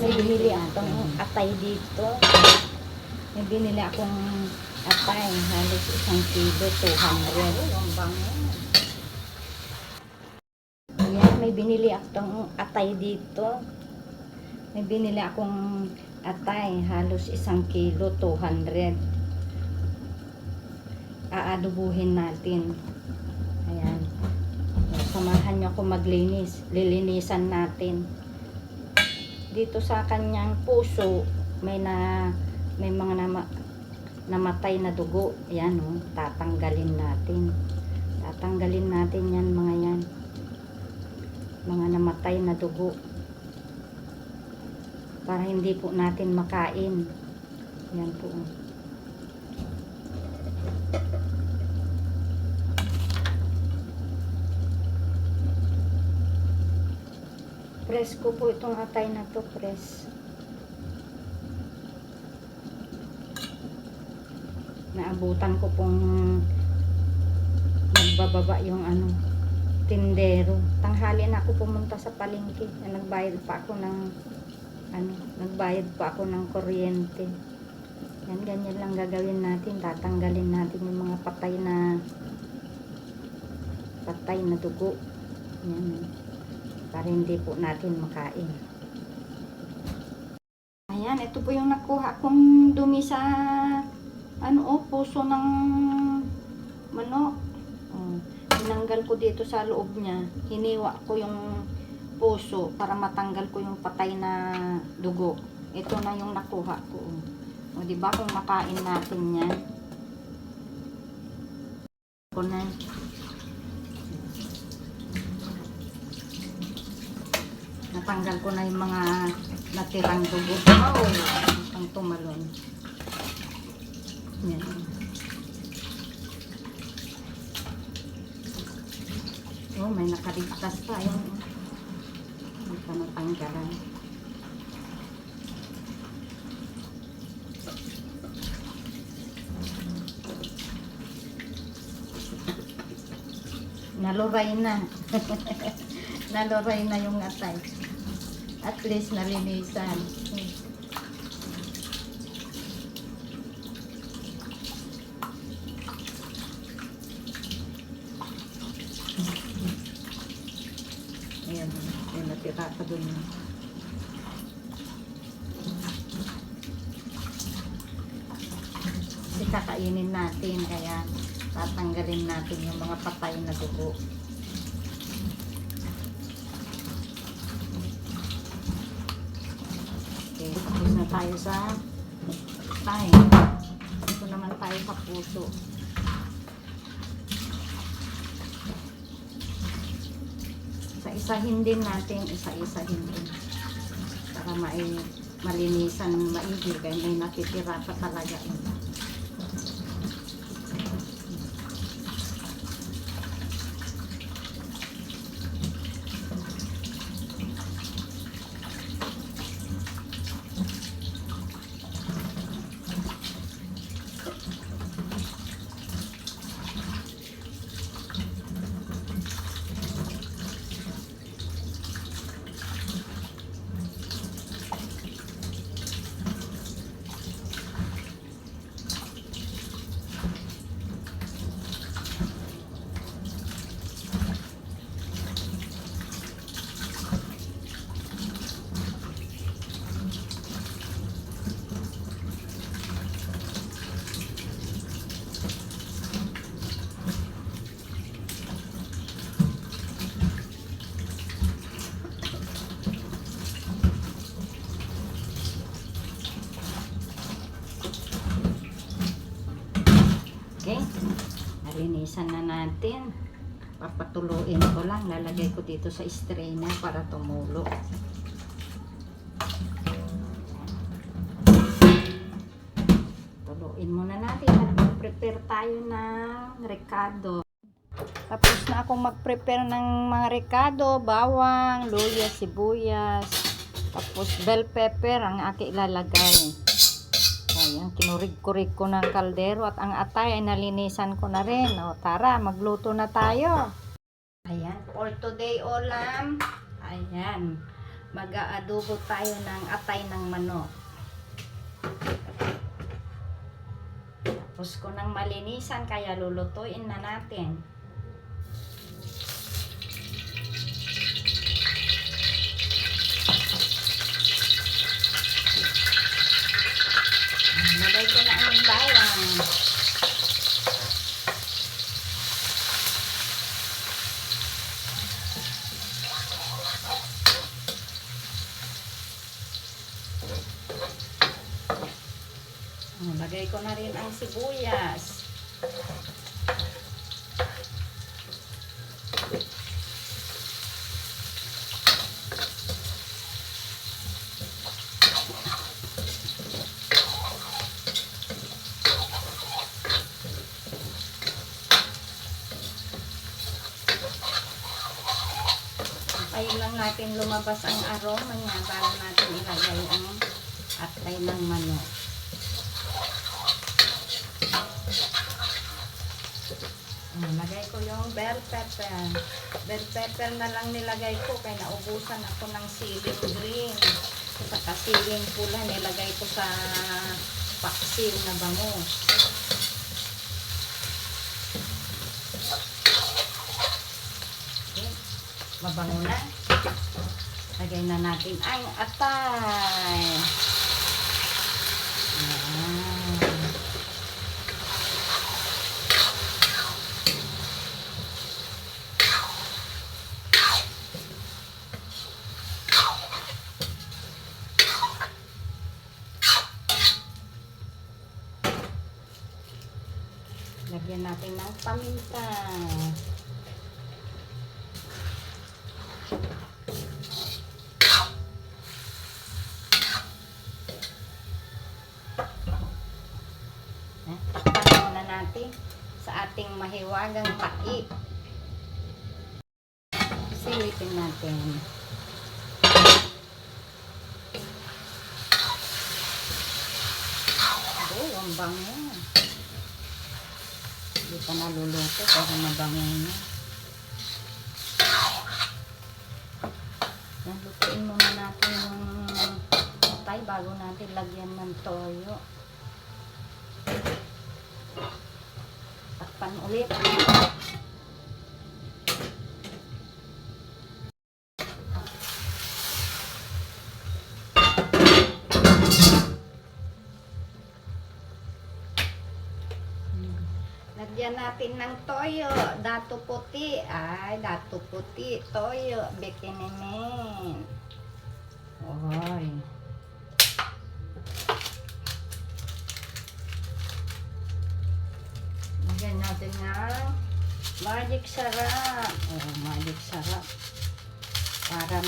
may binili akong atay dito. May binili akong atay, halos 1 kilo, 200. Ang bango. Ayan, may binili akong atay dito. May binili akong atay, halos 1 kilo, 200. Aadubuhin natin. Ayan. Samahan nyo ako maglinis. Lilinisan natin. Dito sa kanyang puso, may mga namatay na dugo. Ayan, oh, tatanggalin natin. Tatanggalin natin yan, mga yan. Mga namatay na dugo. Para hindi po natin makain. Yan po. Press ko po itong atay na to, press. Naabutan ko pong nagbababa yung tindero. Tanghali na ako pumunta sa palengke. Nagbayad pa ako ng kuryente. Yan, ganyan lang gagawin natin. Tatanggalin natin yung mga patay na dugo. Yan. Para hindi po natin makain. Ayan, ito po yung nakuha kong dumi sa puso ng manok. Tinanggal ko dito sa loob niya. Hiniwa ko yung puso para matanggal ko yung patay na dugo. Ito na yung nakuha ko. O, diba kung makain natin yan? Ito na. Natanggal ko na yung mga natirang dugo. Oh, ang tumalon. Yan. Oh, may nakaligtas pa. Yan. May panatanggalan. Naluray na. Naluray na yung atay. At least nalinisan. Ayan, yung natira pa dun. Kasi kakainin natin, kaya tatanggalin natin yung mga patay na dugo. Okay, tapos na tayo sa tayo. Ito naman tayo sa puso. Isa-isahin din natin, isa-isahin din. Para malinisan, maigi, kaya may natitira pa talaga. Okay, nalinisan na natin. Papatuluin ko lang, lalagay ko dito sa strainer para tumulo. Tuluin muna natin at mag-prepare tayo ng recado. Tapos na akong mag-prepare ng mga recado, bawang, luya, sibuyas, tapos bell pepper ang aking ilalagay. Ayan, kinurig-kurig ko ng kaldero at ang atay ay nalinisan ko na rin. O, tara, magluto na tayo. Ayan, for today ulam, ayan, Mag-aadobo tayo ng atay ng manok. Tapos ko nang malinisan, kaya lulutuin na natin. Lagay ko na ang bawang. Lagay ko na rin ang sibuyas. Ayun lang natin lumabas ang aroma niya bago natin ilagay ang atay ng manok. Lagay ko yung bell pepper. Bell pepper na lang nilagay ko kaya naubusan ako ng siling green. Saka siling pula nilagay ko sa paksiw na bangus. Okay. Mabango na. Lagay na natin ang atay. Ayan. Lagyan natin ng paminta. Takpan muna natin sa ating mahiwagang takip. Silipin natin. Oh, ang bango. Hindi pa naluluto kasi mabango na. Lutuin muna natin yung atay bago natin lagyan ng toyo. Takpan ulit. Lagyan natin ng toyo, dato puti. Ay, dato puti, toyo, bekinimin. Oy. Lagyan natin ng magic sarap. Oh, magic sarap. Para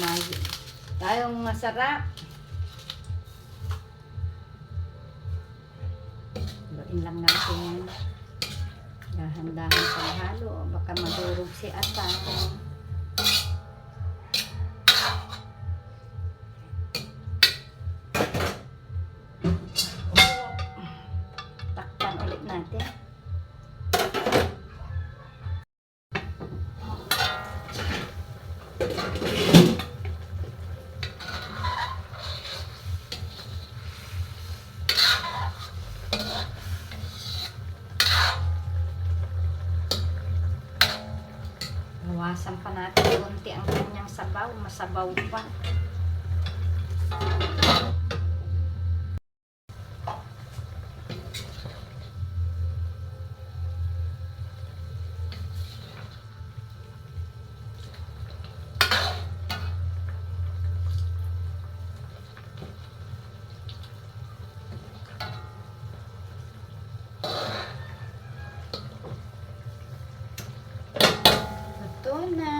tayong masarap. Luin lang natin. Dahan-dahan paghalo, baka madurog si atay. Takpan ulit natin. Bawasan pa natin konti ang kanyang sabaw, masabaw pa. Ito na.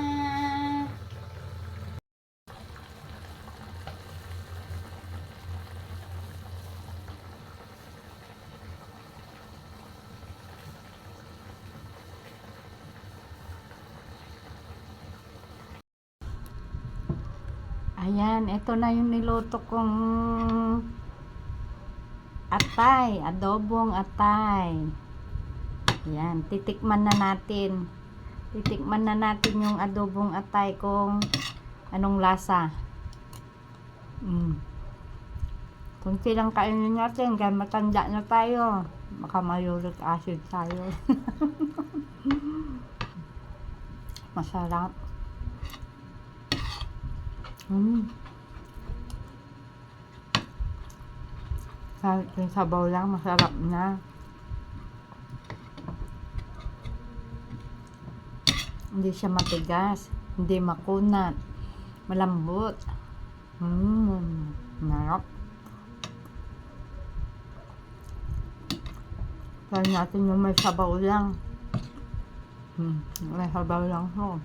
Ayan, ito na yung niluto kong atay, adobong atay. Ayan, titikman na natin. Titikman na natin yung adobong atay kung anong lasa. Kunti lang kainin natin, kaya matanda na tayo. Baka uric acid tayo. Masarap. Kahit yung sabaw lang, masarap na. Hindi siya matigas, hindi makunat, malambot. Sarap. Try natin yung may sabaw lang. May sabaw lang ho.